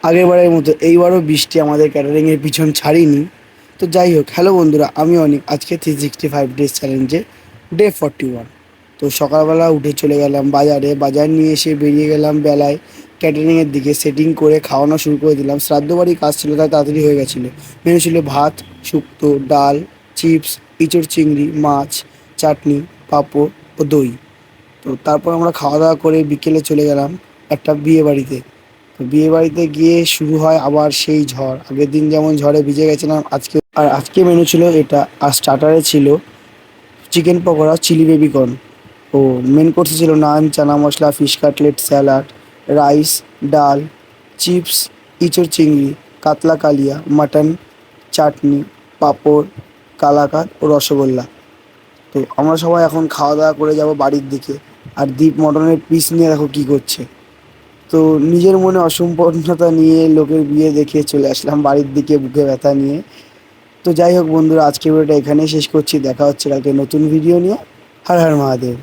আগেরবারের মতো এইবারও বৃষ্টি আমাদের ক্যাটারিংয়ের পিছন ছাড়েনি। তো যাই হোক, হ্যালো বন্ধুরা, আমি অনিক। আজকে 365 ডেজ চ্যালেঞ্জে ডে 41। তো সকালবেলা উঠে চলে গেলাম বাজারে, বাজার নিয়ে এসে বেরিয়ে গেলাম বেলায় ক্যাটারিংয়ের দিকে। সেটিং করে খাওয়ানো শুরু করে দিলাম। শ্রাদ্ধ বাড়ি কাজ ছিল, তাই তাড়াতাড়ি হয়ে গেছিলো। মেনু ছিল ভাত, শুক্তো, ডাল, চিপস, ইঁচড় চিংড়ি, মাছ, চাটনি, পাঁপড় ও দই। তো তারপর আমরা খাওয়া দাওয়া করে বিকেলে চলে গেলাম একটা বিয়ে বাড়িতে। তো বিয়ে বাড়িতে গিয়ে শুরু হয় আবার সেই ঝড়। আগের দিন যেমন ঝড়ে ভিজে গেছিলাম, আজকে মেনু ছিল এটা। আর স্টার্টারে ছিল চিকেন পকোড়া, চিলি বেবিকর্ন। ও মেন কোর্সে ছিল নান, chana masala, fish cutlet, salad, rice, ডাল, চিপস, ইঁচড় চিংড়ি, কাতলা কালিয়া, মাটন, চাটনি, পাঁপড়, কালাকাঁদ ও রসগোল্লা। তো আমরা সবাই এখন খাওয়া দাওয়া করে যাব বাড়ির দিকে। আর দীপ মটনের পিস নিয়ে দেখো কী করছে। তো নিজের মনে অসম্পূর্ণতা নিয়ে লোকের বিয়ে দেখে চলে আসলাম বাড়ির দিকে বুকে ব্যথা নিয়ে। তো যাই হোক বন্ধুরা, আজকের ভিডিওটা এখানেই শেষ করছি। দেখা হচ্ছে কালকে নতুন ভিডিও নিয়ে। হর হর মহাদেব।